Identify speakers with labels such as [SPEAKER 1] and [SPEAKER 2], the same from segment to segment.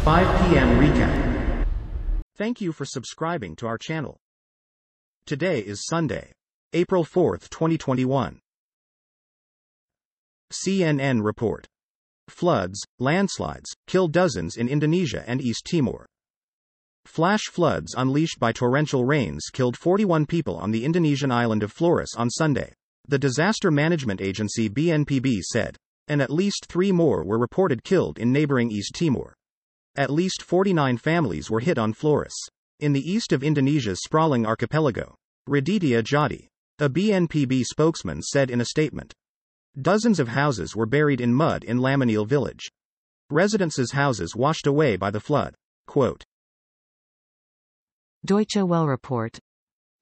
[SPEAKER 1] 5 p.m. recap.
[SPEAKER 2] Thank you for subscribing to our channel. Today is Sunday, April 4, 2021. CNN report. Floods, landslides, kill dozens in Indonesia and East Timor. Flash floods unleashed by torrential rains killed 41 people on the Indonesian island of Flores on Sunday, the disaster management agency BNPB said, and at least 3 more were reported killed in neighboring East Timor. At least 49 families were hit on Flores, in the east of Indonesia's sprawling archipelago. Raditya Jati, a BNPB spokesman, said in a statement. Dozens of houses were buried in mud in Lamanil village. Residents' houses washed away by the flood. Quote.
[SPEAKER 3] Deutsche Welle report.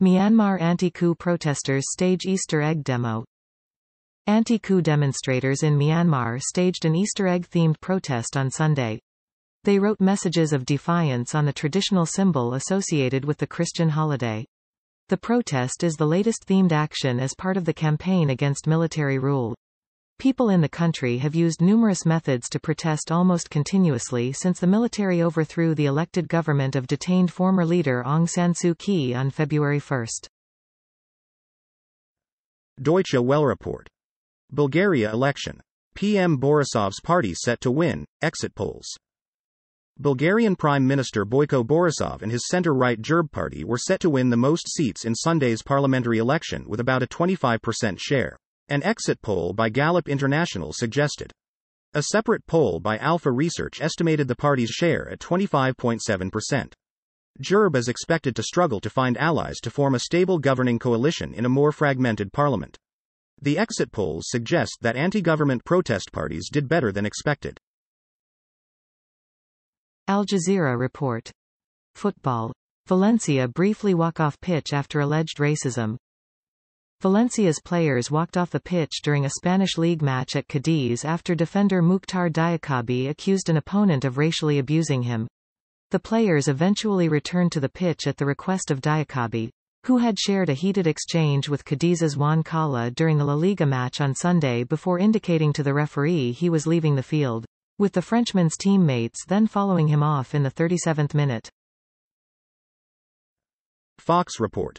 [SPEAKER 3] Myanmar anti-coup protesters stage Easter egg demo. Anti-coup demonstrators in Myanmar staged an Easter egg-themed protest on Sunday. They wrote messages of defiance on the traditional symbol associated with the Christian holiday. The protest is the latest themed action as part of the campaign against military rule. People in the country have used numerous methods to protest almost continuously since the military overthrew the elected government of detained former leader Aung San Suu Kyi on February 1.
[SPEAKER 2] Deutsche Welle report. Bulgaria election. PM Borisov's party set to win, exit polls. Bulgarian Prime Minister Boyko Borisov and his center-right Gerb party were set to win the most seats in Sunday's parliamentary election with about a 25% share, an exit poll by Gallup International suggested. A separate poll by Alpha Research estimated the party's share at 25.7%. Gerb is expected to struggle to find allies to form a stable governing coalition in a more fragmented parliament. The exit polls suggest that anti-government protest parties did better than expected.
[SPEAKER 3] Al Jazeera report. Football. Valencia briefly walk off pitch after alleged racism. Valencia's players walked off the pitch during a Spanish league match at Cadiz after defender Mukhtar Diakabi accused an opponent of racially abusing him. The players eventually returned to the pitch at the request of Diakabi, who had shared a heated exchange with Cadiz's Juan Cala during the La Liga match on Sunday before indicating to the referee he was leaving the field, with the Frenchman's teammates then following him off in the 37th minute.
[SPEAKER 2] Fox report.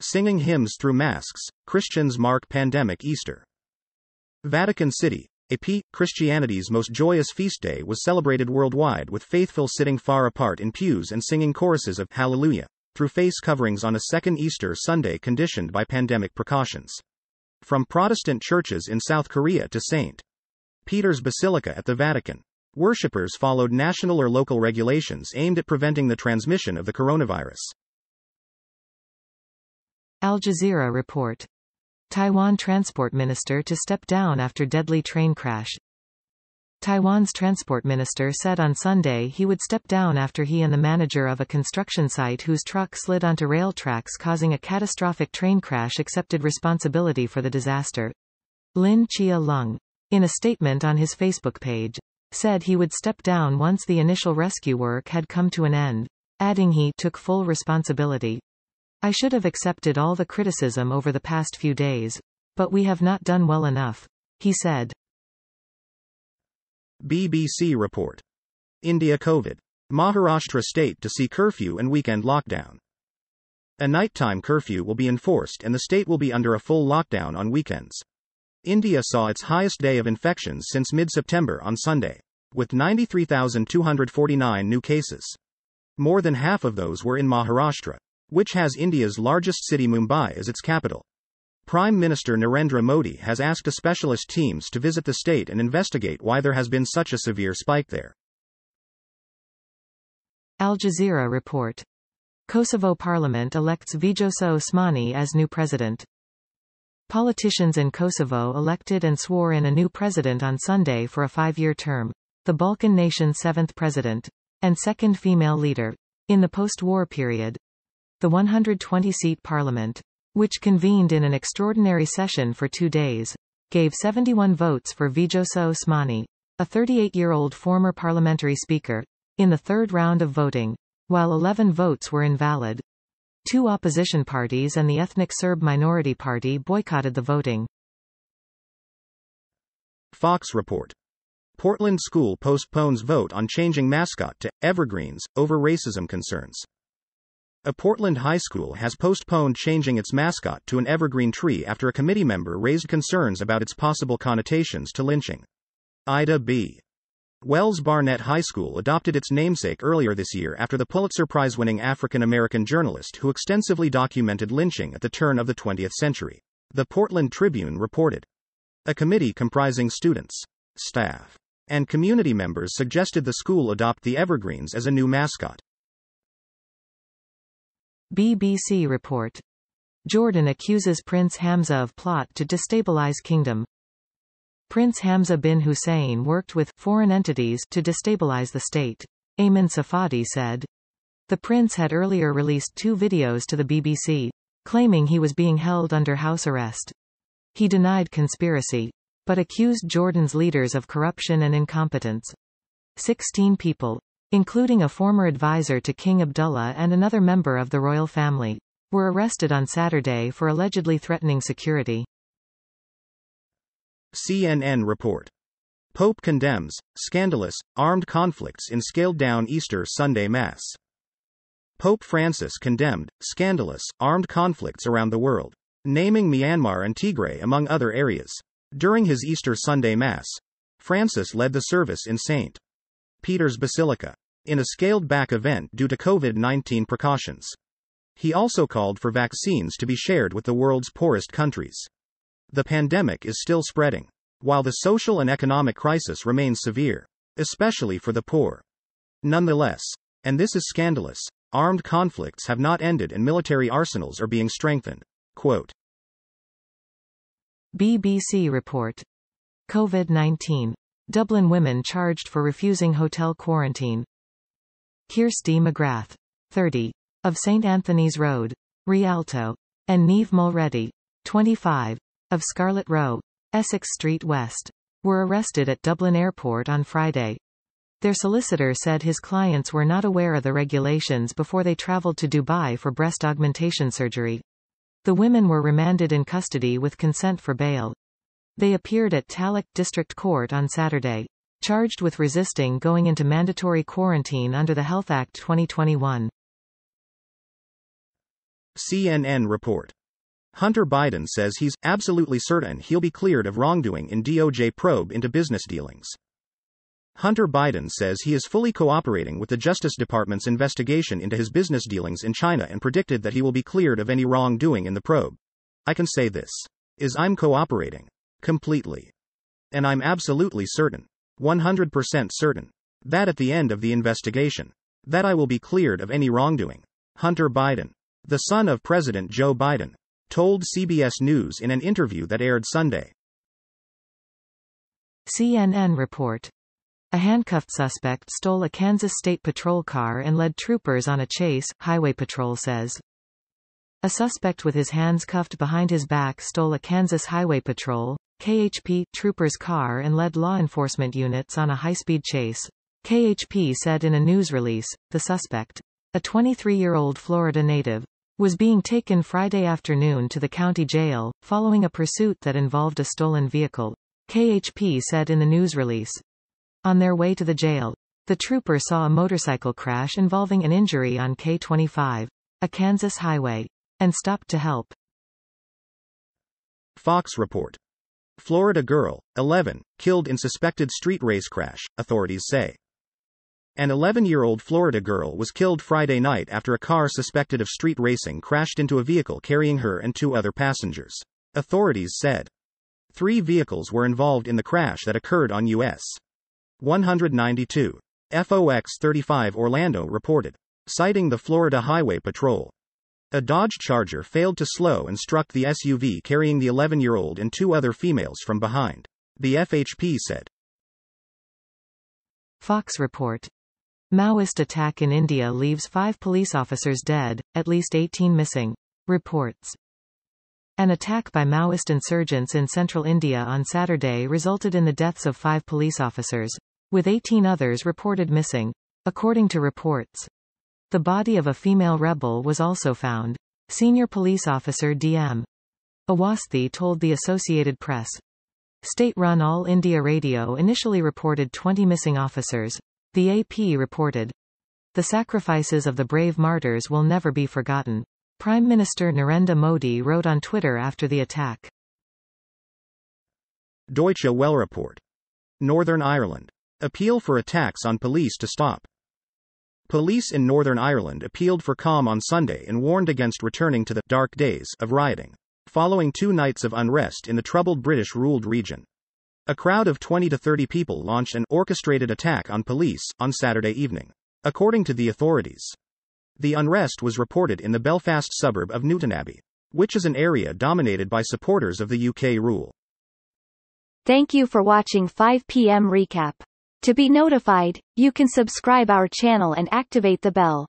[SPEAKER 2] Singing hymns through masks, Christians mark pandemic Easter. Vatican City. AP, Christianity's most joyous feast day was celebrated worldwide with faithful sitting far apart in pews and singing choruses of Hallelujah through face coverings on a second Easter Sunday conditioned by pandemic precautions. From Protestant churches in South Korea to St. Peter's Basilica at the Vatican, worshippers followed national or local regulations aimed at preventing the transmission of the coronavirus.
[SPEAKER 3] Al Jazeera report. Taiwan transport minister to step down after deadly train crash. Taiwan's transport minister said on Sunday he would step down after he and the manager of a construction site whose truck slid onto rail tracks causing a catastrophic train crash accepted responsibility for the disaster. Lin Chia-lung, in a statement on his Facebook page, said he would step down once the initial rescue work had come to an end, adding he took full responsibility. I should have accepted all the criticism over the past few days, but we have not done well enough, he said.
[SPEAKER 2] BBC report. India COVID. Maharashtra state to see curfew and weekend lockdown. A nighttime curfew will be enforced and the state will be under a full lockdown on weekends. India saw its highest day of infections since mid-September on Sunday, with 93,249 new cases. More than half of those were in Maharashtra, which has India's largest city Mumbai as its capital. Prime Minister Narendra Modi has asked specialist teams to visit the state and investigate why there has been such a severe spike there.
[SPEAKER 3] Al Jazeera report. Kosovo parliament elects Vjosa Osmani as new president. Politicians in Kosovo elected and swore in a new president on Sunday for a 5-year term, the Balkan nation's 7th president, and second female leader, in the post-war period. The 120-seat parliament, which convened in an extraordinary session for 2 days, gave 71 votes for Vjosa Osmani, a 38-year-old former parliamentary speaker, in the third round of voting, while 11 votes were invalid. 2 opposition parties and the ethnic Serb minority party boycotted the voting.
[SPEAKER 2] Fox report. Portland school postpones vote on changing mascot to Evergreens over racism concerns. A Portland high school has postponed changing its mascot to an evergreen tree after a committee member raised concerns about its possible connotations to lynching. Ida B. Wells Barnett High School adopted its namesake earlier this year after the Pulitzer Prize-winning African-American journalist who extensively documented lynching at the turn of the 20th century. The Portland Tribune reported. A committee comprising students, staff, and community members suggested the school adopt the Evergreens as a new mascot.
[SPEAKER 3] BBC report. Jordan accuses Prince Hamza of plot to destabilize kingdom. Prince Hamza bin Hussein worked with foreign entities to destabilize the state. Ayman Safadi said. The prince had earlier released 2 videos to the BBC, claiming he was being held under house arrest. He denied conspiracy, but accused Jordan's leaders of corruption and incompetence. 16 people, including a former advisor to King Abdullah and another member of the royal family, were arrested on Saturday for allegedly threatening security.
[SPEAKER 2] CNN report. Pope condemns scandalous, armed conflicts in scaled-down Easter Sunday Mass. Pope Francis condemned scandalous, armed conflicts around the world, naming Myanmar and Tigray among other areas. During his Easter Sunday Mass, Francis led the service in St. Peter's Basilica, in a scaled-back event due to COVID-19 precautions. He also called for vaccines to be shared with the world's poorest countries. The pandemic is still spreading, while the social and economic crisis remains severe, especially for the poor. Nonetheless, and this is scandalous, armed conflicts have not ended and military arsenals are being strengthened. Quote.
[SPEAKER 3] BBC report. COVID-19. Dublin women charged for refusing hotel quarantine. Kirsty McGrath, 30, of St Anthony's Road, Rialto, and Niamh Mulready, 25, of Scarlet Row, Essex Street West, were arrested at Dublin Airport on Friday. Their solicitor said his clients were not aware of the regulations before they travelled to Dubai for breast augmentation surgery. The women were remanded in custody with consent for bail. They appeared at Talloch District Court on Saturday, charged with resisting going into mandatory quarantine under the Health Act 2021.
[SPEAKER 2] CNN report. Hunter Biden says he's absolutely certain he'll be cleared of wrongdoing in DOJ probe into business dealings. Hunter Biden says he is fully cooperating with the Justice Department's investigation into his business dealings in China and predicted that he will be cleared of any wrongdoing in the probe. I can say this. I'm cooperating. Completely. And I'm absolutely certain. 100% certain. That at the end of the investigation, that I will be cleared of any wrongdoing. Hunter Biden, the son of President Joe Biden, told CBS News in an interview that aired Sunday.
[SPEAKER 3] CNN report. A handcuffed suspect stole a Kansas State Patrol car and led troopers on a chase, Highway Patrol says. A suspect with his hands cuffed behind his back stole a Kansas Highway Patrol, KHP, trooper's car and led law enforcement units on a high-speed chase. KHP said in a news release, the suspect, a 23-year-old Florida native, was being taken Friday afternoon to the county jail, following a pursuit that involved a stolen vehicle. KHP said in the news release. On their way to the jail, the trooper saw a motorcycle crash involving an injury on K-25, a Kansas highway, and stopped to help.
[SPEAKER 2] Fox report. Florida girl, 11, killed in suspected street race crash, authorities say. An 11-year-old Florida girl was killed Friday night after a car suspected of street racing crashed into a vehicle carrying her and 2 other passengers, authorities said. 3 vehicles were involved in the crash that occurred on US 192. FOX 35 Orlando reported, citing the Florida Highway Patrol. A Dodge Charger failed to slow and struck the SUV carrying the 11-year-old and 2 other females from behind, the FHP said.
[SPEAKER 3] Fox report. Maoist attack in India leaves 5 police officers dead, at least 18 missing. Reports. An attack by Maoist insurgents in central India on Saturday resulted in the deaths of 5 police officers, with 18 others reported missing, according to reports. The body of a female rebel was also found. Senior police officer D.M. Awasthi told the Associated Press. State-run All India Radio initially reported 20 missing officers. The AP reported, "The sacrifices of the brave martyrs will never be forgotten." Prime Minister Narendra Modi wrote on Twitter after the attack.
[SPEAKER 2] Deutsche Welle report. Northern Ireland. Appeal for attacks on police to stop. Police in Northern Ireland appealed for calm on Sunday and warned against returning to the dark days of rioting, following 2 nights of unrest in the troubled British-ruled region. A crowd of 20 to 30 people launched an orchestrated attack on police on Saturday evening, according to the authorities. The unrest was reported in the Belfast suburb of Newtonabbey, which is an area dominated by supporters of the UK rule.
[SPEAKER 4] Thank you for watching 5 p.m. recap. To be notified, you can subscribe our channel and activate the bell.